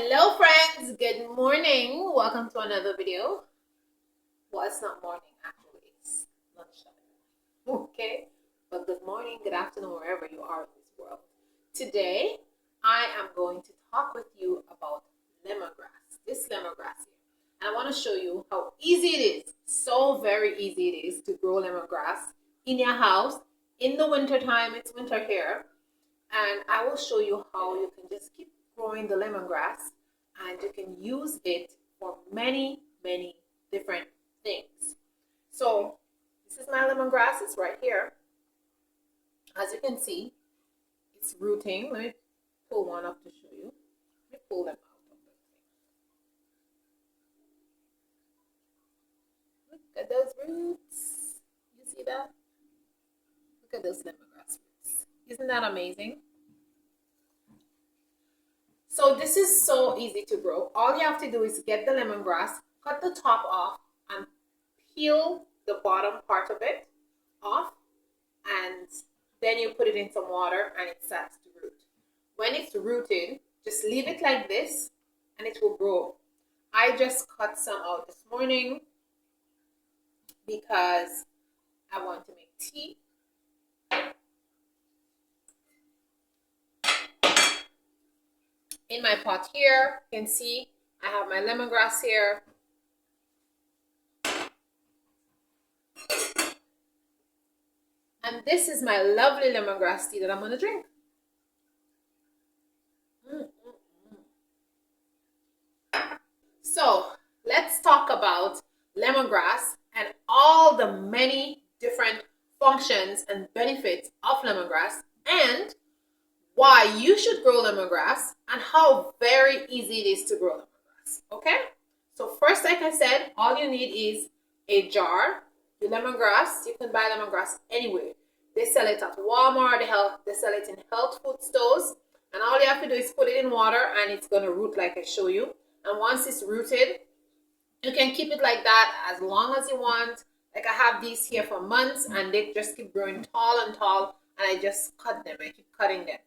Hello friends, good morning. Welcome to another video. Well, it's not morning actually, it's lunchtime. Okay, but good morning, good afternoon, wherever you are in this world. Today, I am going to talk with you about lemongrass, this lemongrass here. And I want to show you how easy it is, so very easy it is to grow lemongrass in your house. In the winter time, it's winter here. And I will show you how you can just keep growing the lemongrass and you can use it for many different things. So this is my lemongrass. It's right here. As you can see, it's rooting. Let me pull one up to show you. Let me pull them out of the thing. Look at those roots. You see that? Look at those lemongrass roots. Isn't that amazing? So this is so easy to grow. All you have to do is get the lemongrass, cut the top off, and peel the bottom part of it off, and then you put it in some water and it starts to root. When it's rooted, just leave it like this and it will grow. I just cut some out this morning because I want to make tea. In my pot here, you can see I have my lemongrass here. And this is my lovely lemongrass tea that I'm going to drink. So let's talk about lemongrass and all the many different functions and benefits of lemongrass, and why you should grow lemongrass and how very easy it is to grow lemongrass. Okay? So first, like I said, all you need is a jar. Your lemongrass, you can buy lemongrass anywhere. They sell it at Walmart, they sell it in health food stores. And all you have to do is put it in water and it's going to root like I show you. And once it's rooted, you can keep it like that as long as you want. Like I have these here for months and they just keep growing tall and tall. And I just cut them. I keep cutting them.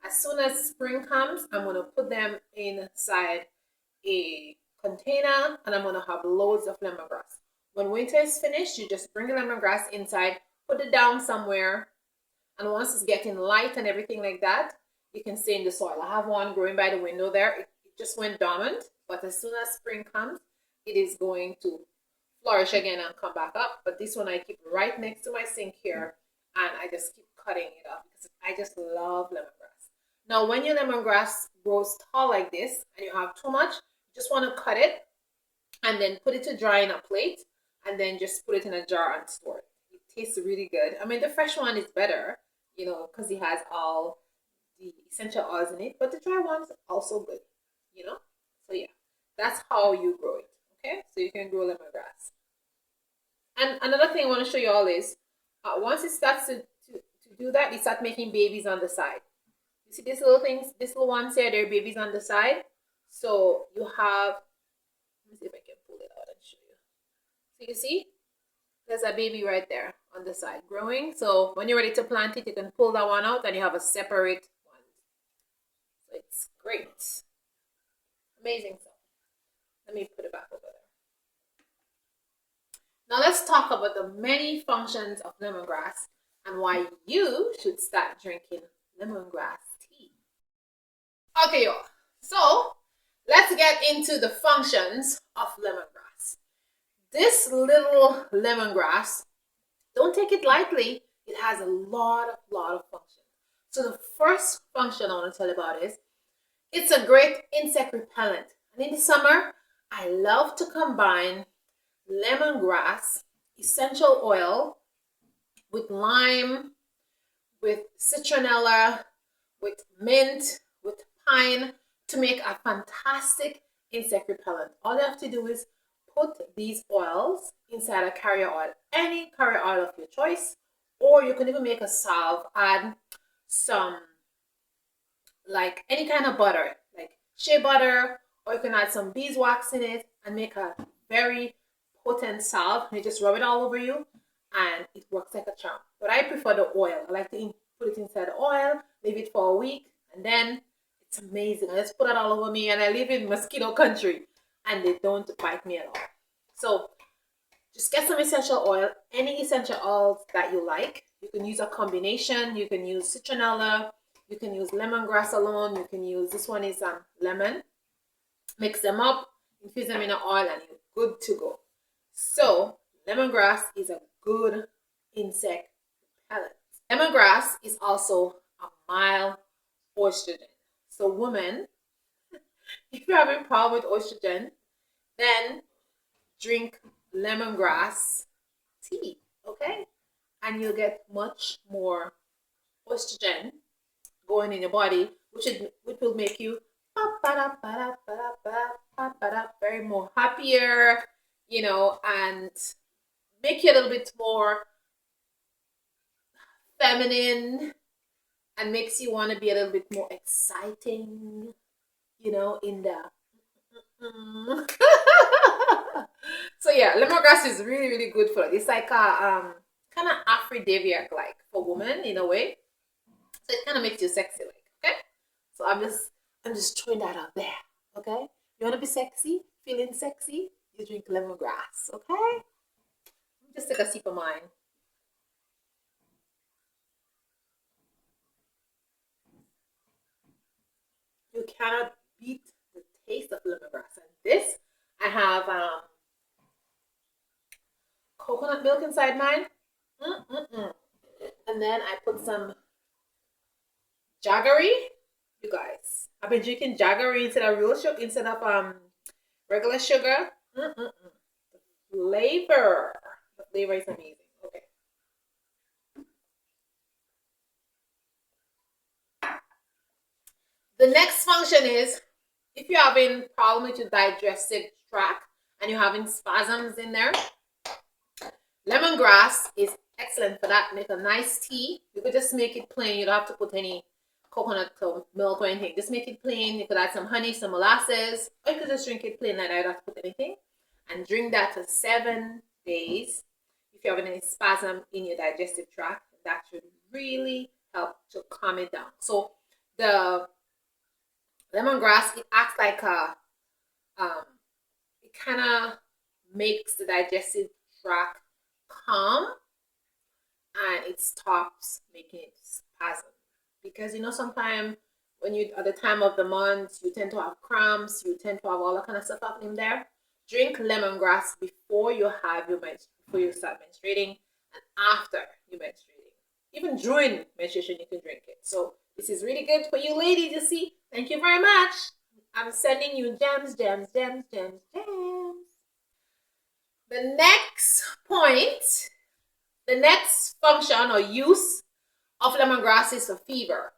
As soon as spring comes, I'm going to put them inside a container and I'm going to have loads of lemongrass. When winter is finished, you just bring the lemongrass inside, put it down somewhere, and once it's getting light and everything like that, you can stay in the soil. I have one growing by the window there. It just went dormant, but as soon as spring comes, it is going to flourish again and come back up. But this one I keep right next to my sink here, and I just keep cutting it up because I just love lemongrass. Now, when your lemongrass grows tall like this and you have too much, you just want to cut it and then put it to dry in a plate and then just put it in a jar and store it. It tastes really good. I mean, the fresh one is better, you know, because it has all the essential oils in it, but the dry one is also good, you know. So yeah, that's how you grow it. Okay, so you can grow lemongrass. And another thing I want to show you all is once it starts to do that, it starts making babies on the side. You see these little things, these little ones here, they're babies on the side. So you have, let me see if I can pull it out and show you. So you see, there's a baby right there on the side growing. So when you're ready to plant it, you can pull that one out and you have a separate one. So it's great. Amazing stuff. Let me put it back over there. Now let's talk about the many functions of lemongrass and why you should start drinking lemongrass tea. Okay, y'all. So let's get into the functions of lemongrass. This little lemongrass, don't take it lightly. It has a lot of functions. So the first function I want to tell you about is it's a great insect repellent. And in the summer, I love to combine lemongrass essential oil with lime, with citronella, with mint, with pine to make a fantastic insect repellent. All you have to do is put these oils inside a carrier oil, any carrier oil of your choice, or you can even make a salve, add some, like any kind of butter, like shea butter, or you can add some beeswax in it and make a very potent salve. You just rub it all over you and it works like a charm. But I prefer the oil. I like to put it inside the oil, leave it for a week, and then It's amazing. I just put it all over me, and I live in mosquito country, and they don't bite me at all. So just get some essential oil, any essential oils that you like. You can use a combination. You can use citronella. You can use lemongrass alone. You can use, this one is lemon. Mix them up, infuse them in the oil, and you're good to go. So lemongrass is a good insect repellent. Lemongrass is also a mild estrogen. So women, if you're having a problem with estrogen, then drink lemongrass tea, okay? And you'll get much more estrogen going in your body, which will make you very more happier, you know, and make you a little bit more feminine, and makes you want to be a little bit more exciting, you know, in the so yeah, lemongrass is really, really good for it. It's like a kind of aphrodisiac like for women in a way. So it kind of makes you sexy like, okay? So I'm just throwing that out there, okay? You want to be sexy, feeling sexy, you drink lemongrass, okay? Just take a sip of mine. You cannot beat the taste of lemongrass. And this, I have coconut milk inside mine. And then I put some jaggery. You guys, I've been drinking jaggery instead of real sugar, instead of regular sugar. The flavor is amazing. Okay. The next function is, if you're having problem with your digestive tract and you're having spasms in there, lemongrass is excellent for that. Make a nice tea. You could just make it plain. You don't have to put any coconut milk or anything. Just make it plain. You could add some honey, some molasses, or you could just drink it plain like that. You don't have to put anything. And drink that for 7 days. If you're having any spasm in your digestive tract, that should really help to calm it down. So the lemongrass, it acts like a, it kind of makes the digestive tract calm, and it stops making it spasm. Because you know, sometimes when you at the time of the month, you tend to have cramps, you tend to have all that kind of stuff happening there. Drink lemongrass before you have your before you start menstruating, and after you menstruating. Even during menstruation, you can drink it. So this is really good for you ladies, you see. Thank you very much. I'm sending you gems, gems, gems, gems, gems. The next point, the next function or use of lemongrass is for fever.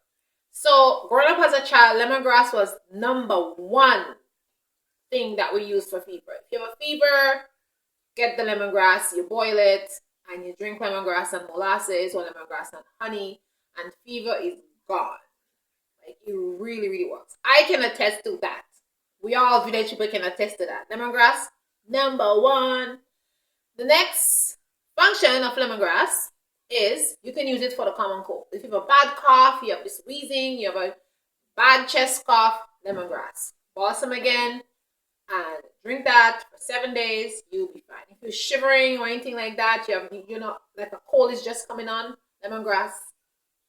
So growing up as a child, lemongrass was #1 thing that we use for fever. If you have a fever, get the lemongrass, you boil it, and you drink lemongrass and molasses or lemongrass and honey, and fever is gone. Like, it really, really works. I can attest to that. We all village people can attest to that. Lemongrass, #1. The next function of lemongrass is you can use it for the common cold. If you have a bad cough, you have this wheezing, you have a bad chest cough, lemongrass. Boil some again and drink that for 7 days, you'll be fine. If you're shivering or anything like that, you know, like a cold is just coming on, lemongrass,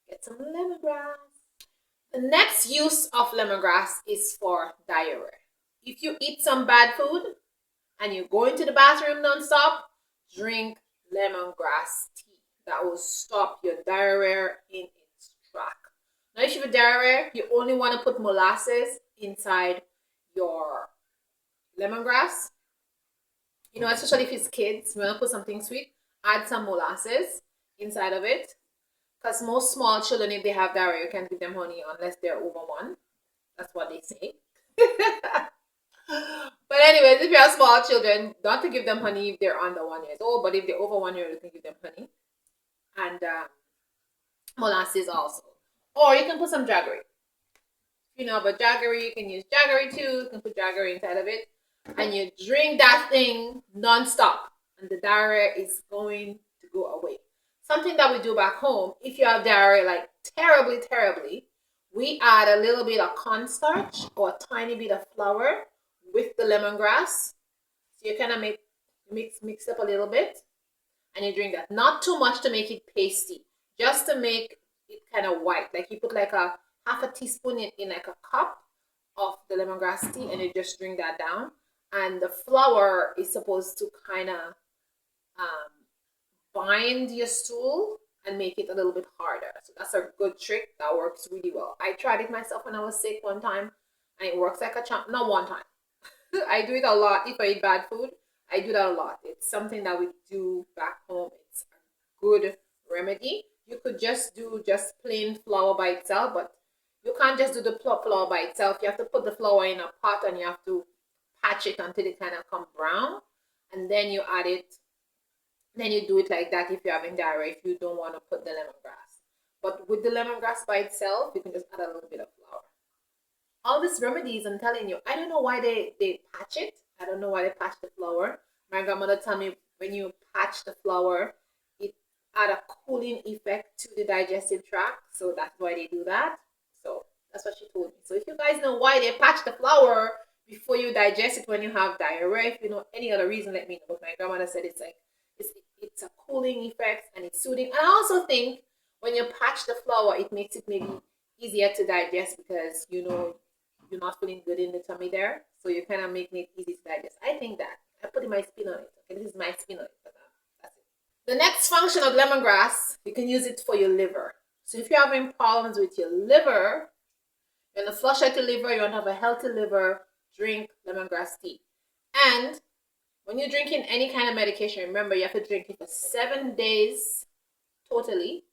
get some lemongrass. The next use of lemongrass is for diarrhea. If you eat some bad food and you go into the bathroom non-stop, drink lemongrass tea. That will stop your diarrhea in its track. Now, if you have diarrhea, you only want to put molasses inside your lemongrass. You know, especially if it's kids, you want to put something sweet, add some molasses inside of it. Because most small children, if they have diarrhea, you can't give them honey unless they're over 1. That's what they say. But anyways, if you have small children, not to give them honey if they're under 1 year old. But if they're over 1 year old, you can give them honey. And molasses also. Or you can put some jaggery. You know, but jaggery, you can use jaggery too. You can put jaggery inside of it. And you drink that thing non-stop. And the diarrhea is going to go away. Something that we do back home, if you have diarrhea like terribly, we add a little bit of cornstarch or a tiny bit of flour with the lemongrass. So you kind of mix up a little bit, and you drink that. Not too much to make it pasty, just to make it kind of white. Like you put like a half a teaspoon in like a cup of the lemongrass tea, and you just drink that down. And the flour is supposed to kind of um, bind your stool and make it a little bit harder. So that's a good trick that works really well. I tried it myself when I was sick one time, and it works like a champ. Not one time. I do it a lot if I eat bad food. I do that a lot. It's something that we do back home. It's a good remedy. You could just do just plain flour by itself, but you can't just do the flour by itself. You have to put the flour in a pot and you have to patch it until it kind of come brown, and then you add it. Then you do it like that if you're having diarrhea, if you don't want to put the lemongrass. But with the lemongrass by itself, you can just add a little bit of flour. All these remedies, I'm telling you, I don't know why they patch it. I don't know why they patch the flour. My grandmother told me when you patch the flour, it add a cooling effect to the digestive tract. So that's why they do that. So that's what she told me. So if you guys know why they patch the flour before you digest it when you have diarrhea, if you know any other reason, let me know. But my grandmother said it's like it's a cooling effect and it's soothing. And I also think when you patch the flour, it makes it maybe easier to digest because you know you're not feeling good in the tummy there. So you're kind of making it easy to digest. I think that. I put my spin on it. Okay, this is my spin on it. But, that's it. The next function of lemongrass, you can use it for your liver. So if you're having problems with your liver, you want to flush out your liver, you want to have a healthy liver, drink lemongrass tea. And when you're drinking any kind of medication, remember you have to drink it for 7 days totally.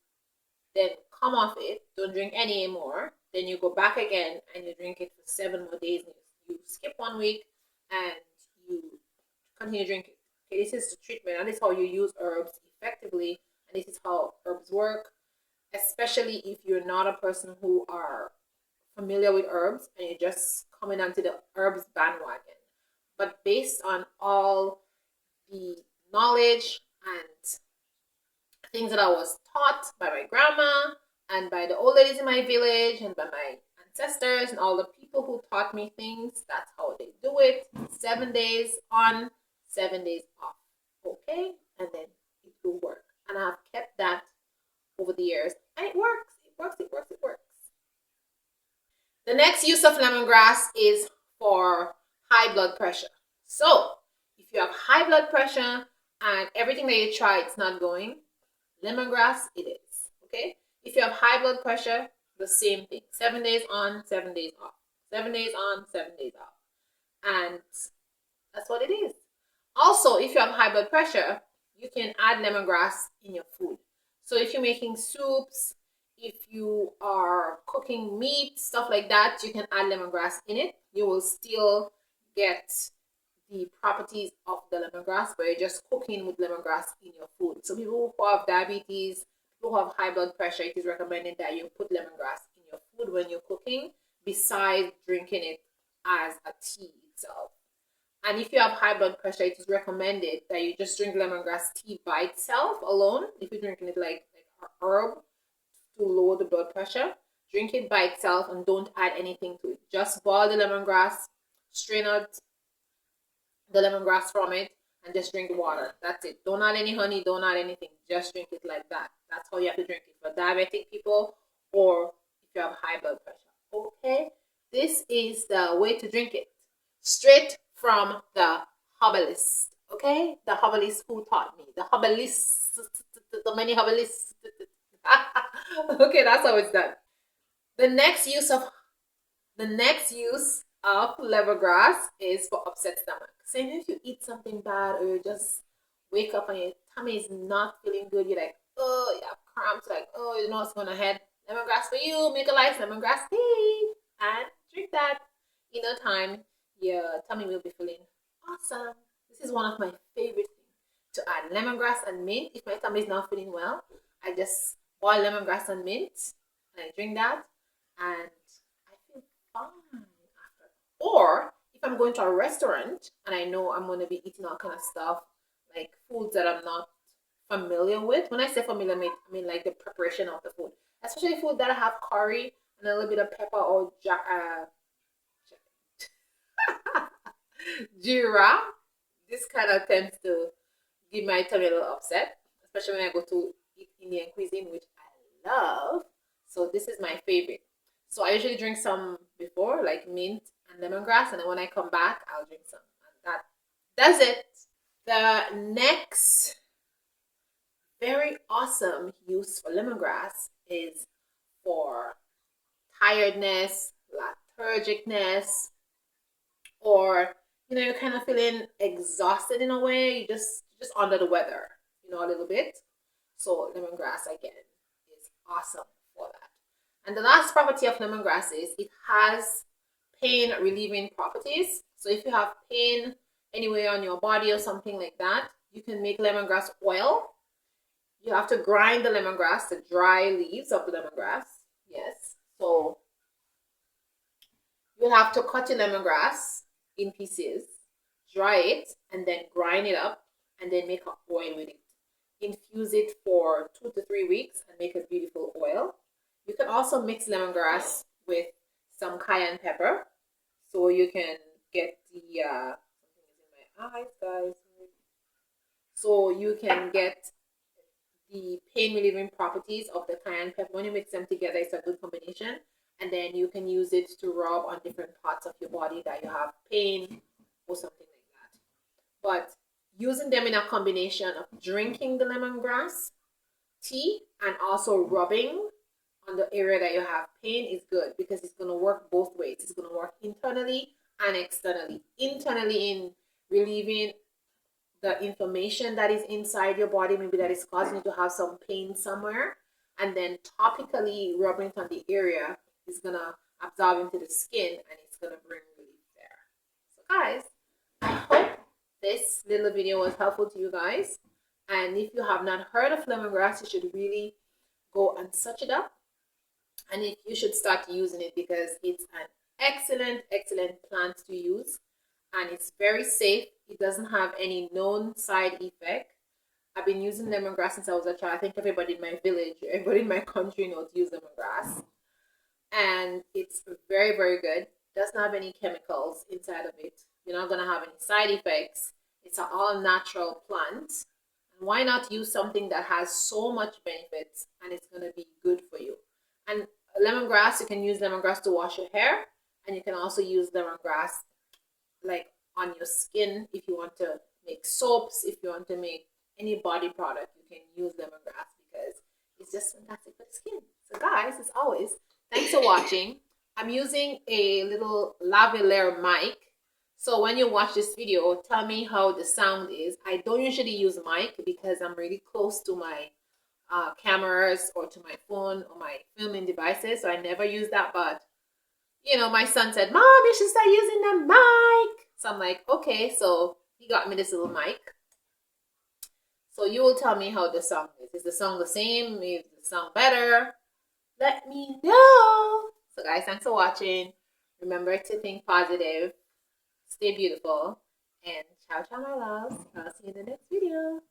Then come off it. Don't drink any more. Then you go back again and you drink it for 7 more days. You skip 1 week and you continue drinking. Okay, this is the treatment, and this is how you use herbs effectively, and this is how herbs work, especially if you're not a person who are familiar with herbs and you're just coming onto the herbs bandwagon. But based on all the knowledge and things that I was taught by my grandma and by the old ladies in my village and by my ancestors and all the people who taught me things, that's how they do it. 7 days on, 7 days off. Okay? And then it will work. And I've kept that over the years. And it works. It works, it works, it works. The next use of lemongrass is for high blood pressure. So, if you have high blood pressure and everything that you try, it's not going, lemongrass, it is. Okay? If you have high blood pressure, the same thing. 7 days on, 7 days off. 7 days on, 7 days off. And that's what it is. Also, if you have high blood pressure, you can add lemongrass in your food. So if you're making soups, if you are cooking meat, stuff like that, you can add lemongrass in it. You will still get the properties of the lemongrass, but you're just cooking with lemongrass in your food. So people who have diabetes, people who have high blood pressure, it is recommended that you put lemongrass in your food when you're cooking, besides drinking it as a tea itself. And if you have high blood pressure, it is recommended that you just drink lemongrass tea by itself alone. If you're drinking it like a herb to lower the blood pressure, drink it by itself and don't add anything to it. Just boil the lemongrass, strain out the lemongrass from it, and just drink the water. That's it. Don't add any honey, don't add anything. Just drink it like that. That's how you have to drink it for diabetic people or if you have high blood pressure. Okay? This is the way to drink it. Straight from the herbalist. Okay? The herbalist who taught me. The herbalist, the many herbalists. Okay, that's how it's done. The next use of lemongrass is for upset stomach. So if you eat something bad or you just wake up and your tummy is not feeling good, you're like, oh, you have cramps, like, oh, you know what's going ahead. Lemongrass for you. Make a nice lemongrass tea and drink that. In no time, your tummy will be feeling awesome. This is one of my favorite things to add lemongrass and mint. If my tummy is not feeling well, I just boil lemongrass and mint and I drink that and I feel fine after. Or if I'm going to a restaurant and I know I'm going to be eating all kind of stuff, like foods that I'm not familiar with. When I say familiar, I mean like the preparation of the food. Especially food that have curry and a little bit of pepper or Jira. This kind of tends to give my tummy a little upset, especially when I go to eat Indian cuisine, which I love. So this is my favorite. So I usually drink some before, like mint and lemongrass, and then when I come back, I'll drink some. And that does it. The next very awesome use for lemongrass is for tiredness, lethargicness, or you're kind of feeling exhausted in a way. You're just under the weather, a little bit. So lemongrass again is awesome for that. And the last property of lemongrass is it has pain relieving properties. So if you have pain anywhere on your body or something like that, you can make lemongrass oil. You have to grind the lemongrass, the dry leaves of the lemongrass. Yes. So you'll have to cut your lemongrass in pieces, dry it, and then grind it up, and then make an oil with it. Infuse it for 2 to 3 weeks and make a beautiful oil. You can also mix lemongrass with some cayenne pepper, so you can get the something is in my eyes, guys. So you can get the pain relieving properties of the cayenne pepper. When you mix them together, it's a good combination. And then you can use it to rub on different parts of your body that you have pain or something like that. But using them in a combination of drinking the lemongrass tea and also rubbing on the area that you have pain is good, because it's going to work both ways. It's going to work internally and externally. Internally in relieving the inflammation that is inside your body, maybe that is causing you to have some pain somewhere, and then topically rubbing it on the area is gonna absorb into the skin and it's gonna bring relief there. So guys, I hope this little video was helpful to you guys, and if you have not heard of lemongrass, you should really go and search it up, and if you should start using it, because it's an excellent plant to use, and it's very safe. It doesn't have any known side effect. I've been using lemongrass since I was a child. I think everybody in my village, everybody in my country knows to use lemongrass. And it's very good. Doesn't have any chemicals inside of it. You're not going to have any side effects. It's an all natural plant. And why not use something that has so much benefits and it's going to be good for you? And lemongrass, you can use lemongrass to wash your hair, and you can also use lemongrass like on your skin if you want to make soaps, if you want to make any body product, you can use lemongrass because it's just fantastic for the skin. So guys, as always, thanks for watching. I'm using a little lavalier mic, so when you watch this video, tell me how the sound is. I don't usually use mic because I'm really close to my cameras or to my phone or my filming devices, so I never use that. But my son said, "Mom, you should start using the mic." So I'm like, okay, so he got me this little mic. So you will tell me how the song is. Is the song the same? Is the song better? Let me know. So guys, thanks for watching. Remember to think positive, stay beautiful, and ciao, ciao, my loves. I'll see you in the next video.